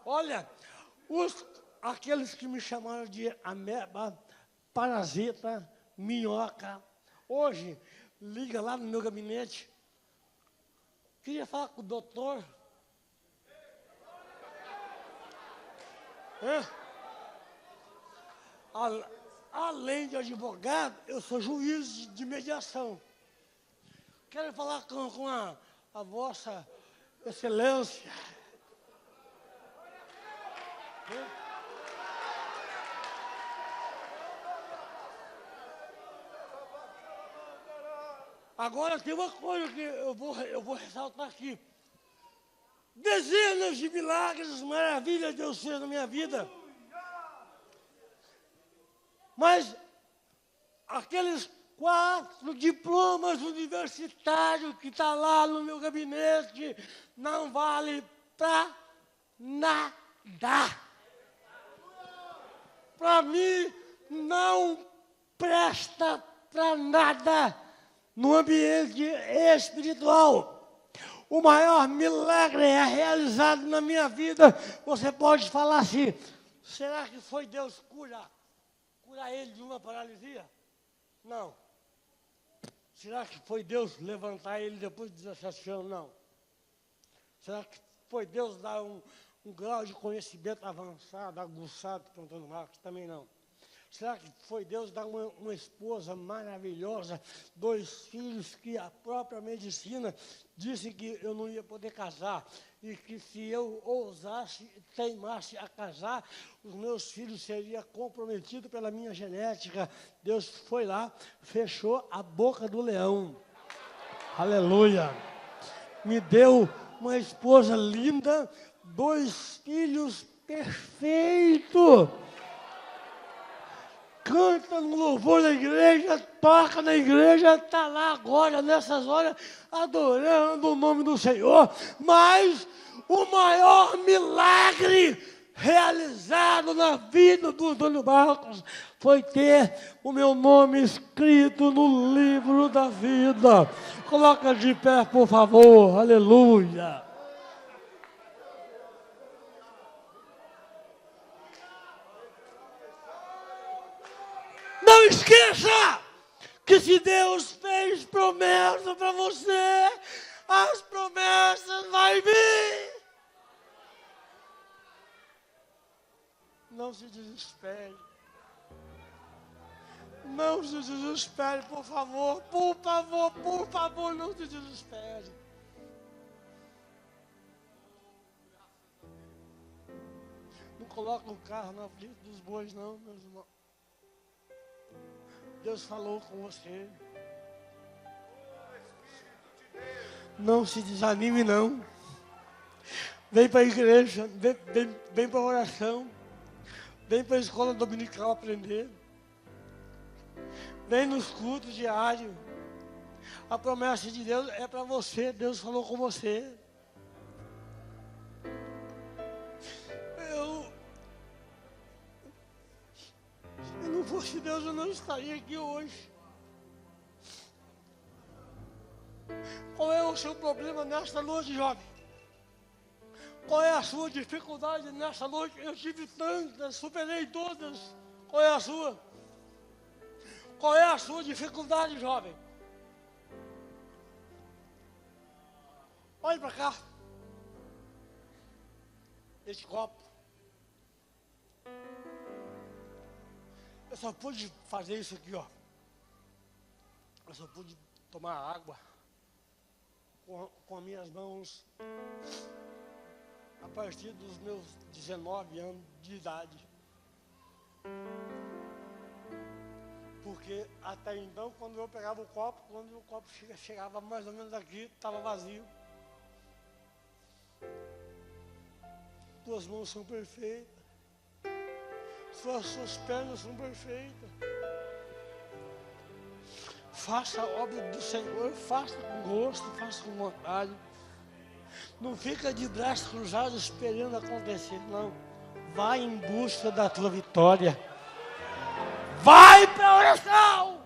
Olha, aqueles que me chamaram de ameba, parasita, minhoca, hoje liga lá no meu gabinete. Queria falar com o doutor. Além de advogado, eu sou juiz de mediação. Quero falar com a vossa excelência. Agora tem uma coisa que eu vou ressaltar aqui. Dezenas de milagres, maravilhas Deus fez na minha vida. Mas aqueles 4 diplomas universitários que estão lá no meu gabinete não vale para nada. Para mim, não presta para nada no ambiente espiritual. O maior milagre é realizado na minha vida. Você pode falar assim, será que foi Deus curar ele de uma paralisia? Não. Será que foi Deus levantar ele depois de 17 anos? Não. Será que foi Deus dar um grau de conhecimento avançado, aguçado, perguntando Marcos? Também não. Será que foi Deus dar uma esposa maravilhosa, 2 filhos que a própria medicina disse que eu não ia poder casar e que se eu ousasse, teimasse a casar, os meus filhos seriam comprometidos pela minha genética? Deus foi lá, fechou a boca do leão. Aleluia! Me deu uma esposa linda, 2 filhos perfeitos. Canta no louvor da igreja, toca na igreja, está lá agora, nessas horas, adorando o nome do Senhor. Mas o maior milagre realizado na vida do Antônio Marcos foi ter o meu nome escrito no livro da vida. Coloca de pé, por favor. Aleluia. Não esqueça que se Deus fez promessa para você, as promessas vão vir. Não se desespere. Não se desespere, por favor. Por favor, por favor, não se desespere. Não coloque o carro na frente dos bois, não, meus irmãos. Deus falou com você. Não se desanime, não. Vem para a igreja, vem para a oração, vem para a escola dominical aprender. Vem nos cultos diários. A promessa de Deus é para você, Deus falou com você. Se não fosse Deus, eu não estaria aqui hoje. Qual é o seu problema nesta noite, jovem? Qual é a sua dificuldade nesta noite? Eu tive tantas, superei todas. Qual é a sua? Qual é a sua dificuldade, jovem? Olhe para cá. Esse copo. Eu só pude fazer isso aqui, ó. Eu só pude tomar água com as minhas mãos a partir dos meus 19 anos de idade. Porque até então, quando eu pegava o copo, quando o copo chegava mais ou menos aqui, estava vazio. Tuas mãos são perfeitas. Suas pernas são perfeitas. Faça a obra do Senhor, faça com gosto, faça com vontade. Não fica de braços cruzados esperando acontecer, não. Vai em busca da tua vitória. Vai para a oração.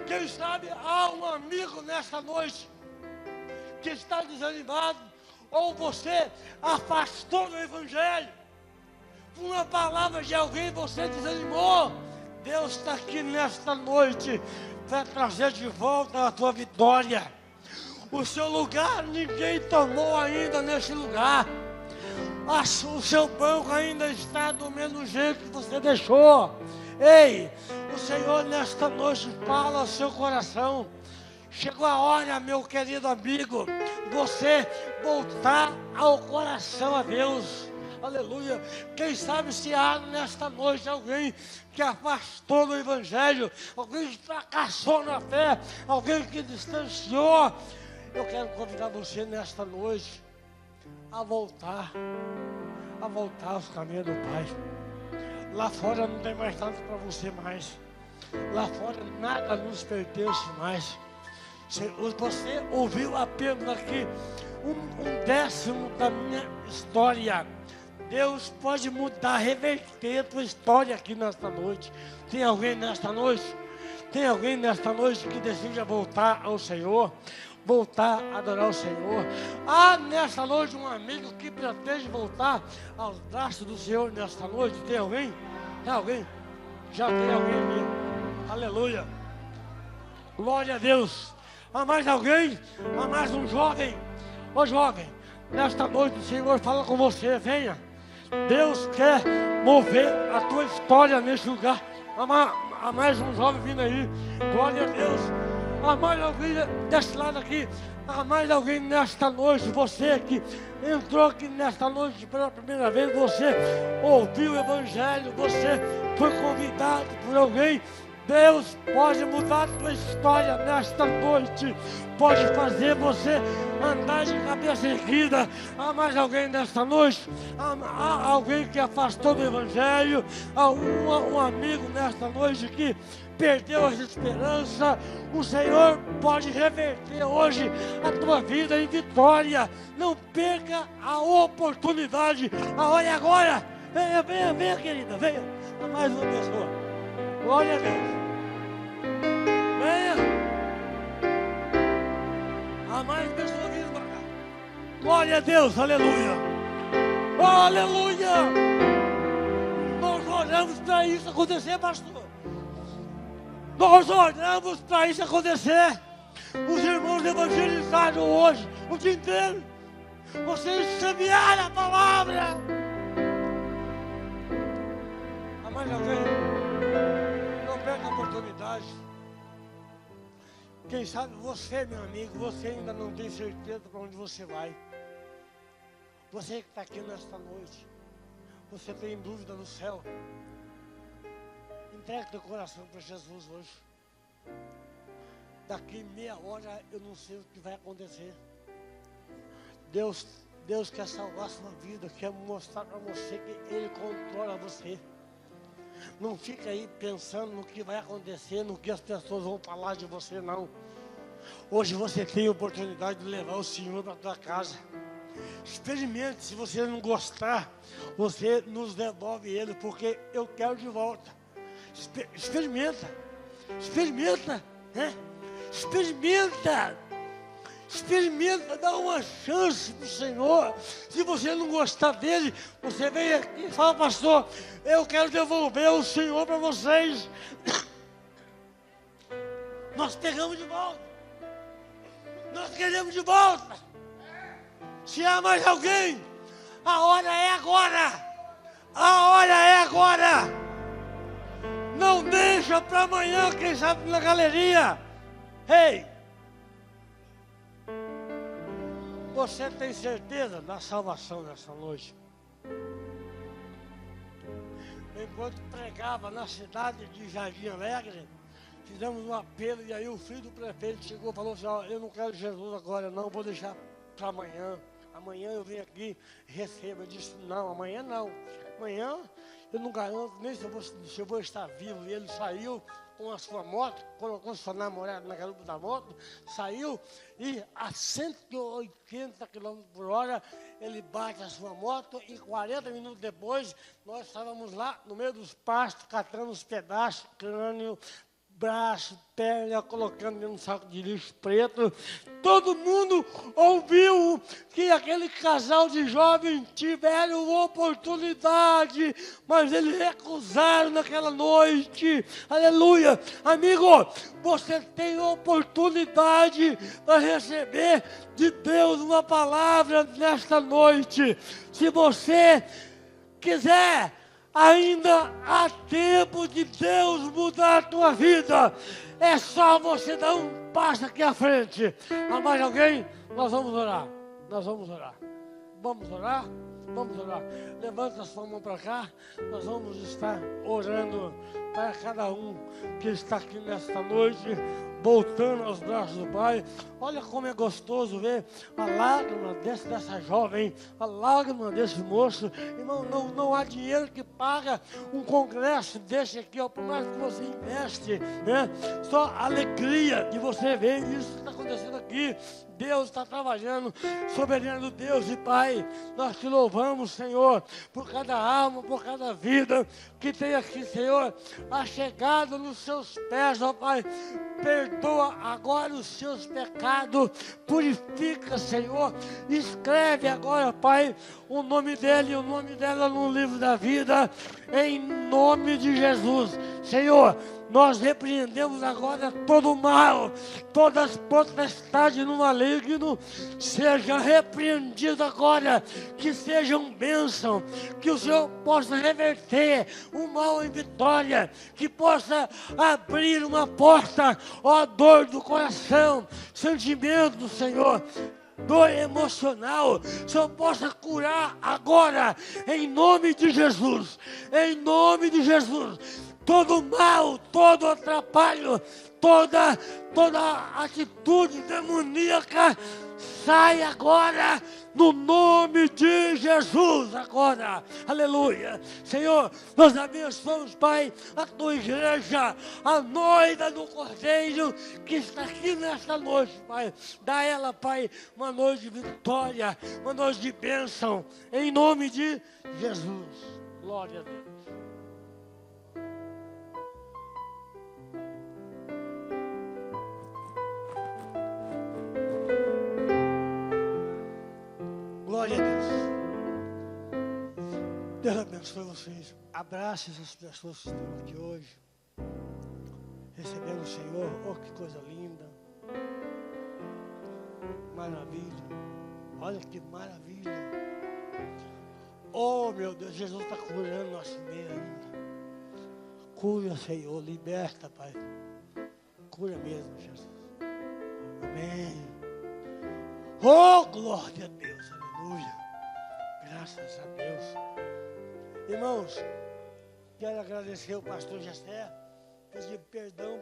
Quem sabe há um amigo nessa noite que está desanimado, ou você afastou do Evangelho. Por uma palavra de alguém você desanimou. Deus está aqui nesta noite para trazer de volta a tua vitória. O seu lugar ninguém tomou ainda nesse lugar. O seu banco ainda está do mesmo jeito que você deixou. Ei, o Senhor nesta noite fala ao seu coração. Chegou a hora, meu querido amigo, você voltar ao coração a Deus. Aleluia. Quem sabe se há nesta noite alguém que afastou do Evangelho, alguém que fracassou na fé, alguém que distanciou. Eu quero convidar você nesta noite a voltar aos caminhos do Pai. Lá fora não tem mais nada para você mais. Lá fora nada nos pertence mais. Você ouviu apenas aqui um décimo da minha história. Deus pode mudar, reverter a tua história aqui nesta noite. Tem alguém nesta noite? Tem alguém nesta noite que deseja voltar ao Senhor? Voltar a adorar o Senhor? Há nesta noite um amigo que pretende voltar aos braços do Senhor nesta noite? Tem alguém? Tem alguém? Já tem alguém ali. Aleluia. Glória a Deus. Há mais alguém? Há mais um jovem? Ô jovem, nesta noite o Senhor fala com você, venha. Deus quer mover a tua história nesse lugar. Há mais um jovem vindo aí. Glória a Deus. Há mais alguém desse lado aqui. Há mais alguém nesta noite. Você que entrou aqui nesta noite pela primeira vez. Você ouviu o Evangelho. Você foi convidado por alguém. Deus pode mudar a tua história nesta noite. Pode fazer você andar de cabeça erguida. Há mais alguém nesta noite? Há alguém que afastou do Evangelho? Há um amigo nesta noite que perdeu a esperança? O Senhor pode reverter hoje a tua vida em vitória. Não perca a oportunidade. A hora é agora. Venha, querida, venha. Há mais uma pessoa. Glória a Deus. Venha. Há mais pessoas vindo para cá. Glória a Deus, aleluia. Oh, aleluia. Nós oramos para isso acontecer, pastor. Nós oramos para isso acontecer. Os irmãos evangelizaram hoje, o dia inteiro. Vocês semearam a palavra. Há mais alguém? Não perca a oportunidade. Quem sabe você, meu amigo, você ainda não tem certeza para onde você vai. Você que está aqui nesta noite, você tem dúvida no céu. Entregue teu coração para Jesus hoje. Daqui meia hora eu não sei o que vai acontecer. Deus quer salvar a sua vida, quer mostrar para você que Ele controla você. Não fica aí pensando no que vai acontecer, no que as pessoas vão falar de você, não. Hoje você tem a oportunidade de levar o Senhor para a tua casa. Experimente, se você não gostar, você nos devolve Ele, porque eu quero de volta. Experimenta, né? Experimenta, dá uma chance para o Senhor. Se você não gostar dele, você vem aqui e fala: pastor, eu quero devolver o Senhor para vocês. Nós pegamos de volta. Nós queremos de volta. Se há mais alguém, a hora é agora. A hora é agora. Não deixa para amanhã, quem sabe na galeria. Ei! Você tem certeza da salvação nessa noite? Enquanto pregava na cidade de Jardim Alegre, fizemos um apelo e aí o filho do prefeito chegou e falou assim: ó, eu não quero Jesus agora não, vou deixar para amanhã. Amanhã eu venho aqui e recebo. Eu disse: não, amanhã não. Amanhã eu não garanto nem se eu vou estar vivo. E ele saiu com a sua moto, colocou sua namorada na garupa da moto, saiu e a 180 km por hora ele bate a sua moto e 40 minutos depois nós estávamos lá no meio dos pastos, catando os pedaços, crânio, braço, perna, colocando dentro de um saco de lixo preto. Todo mundo ouviu que aquele casal de jovens tiveram oportunidade, mas eles recusaram naquela noite. Aleluia! Amigo, você tem oportunidade para receber de Deus uma palavra nesta noite. Se você quiser, ainda há tempo de Deus mudar a tua vida. É só você dar um passo aqui à frente. Há mais alguém? Nós vamos orar. Nós vamos orar. Vamos orar? Vamos orar. Levanta a sua mão para cá. Nós vamos estar orando para cada um que está aqui nesta noite, voltando aos braços do Pai. Olha como é gostoso ver a lágrima dessa jovem, a lágrima desse moço. Irmão, não há dinheiro que paga um congresso desse aqui, ó, por mais que você investe, né? Só a alegria de você ver isso que está acontecendo aqui. Deus está trabalhando, soberano Deus e Pai. Nós te louvamos, Senhor, por cada alma, por cada vida que tem aqui, Senhor, achegado nos seus pés, ó Pai. Perdoa agora os seus pecados, purifica, Senhor. Escreve agora, Pai, o nome dele e o nome dela no livro da vida, em nome de Jesus. Senhor, nós repreendemos agora todo o mal, todas as potestades no maligno, seja repreendido agora, que sejam bênção, que o Senhor possa reverter o mal em vitória, que possa abrir uma porta, ó dor do coração, sentimento, Senhor, dor emocional, o Senhor possa curar agora, em nome de Jesus, em nome de Jesus. Todo mal, todo atrapalho, toda atitude demoníaca, sai agora, no nome de Jesus, agora, aleluia. Senhor, nós abençoamos, Pai, a tua igreja, a noiva do Cordeiro, que está aqui nesta noite, Pai. Dá a ela, Pai, uma noite de vitória, uma noite de bênção, em nome de Jesus. Glória a Deus. Glória a Deus. Deus abençoe vocês. Abrace essas pessoas que estão aqui hoje, recebendo o Senhor. Oh, que coisa linda. Maravilha. Olha que maravilha. Oh, meu Deus, Jesus está curando nosso meio ainda. Cura, Senhor. Liberta, Pai. Cura mesmo, Jesus. Amém. Oh, glória a Deus. Aleluia. Graças a Deus. Irmãos, quero agradecer ao pastor Jessé, pedir perdão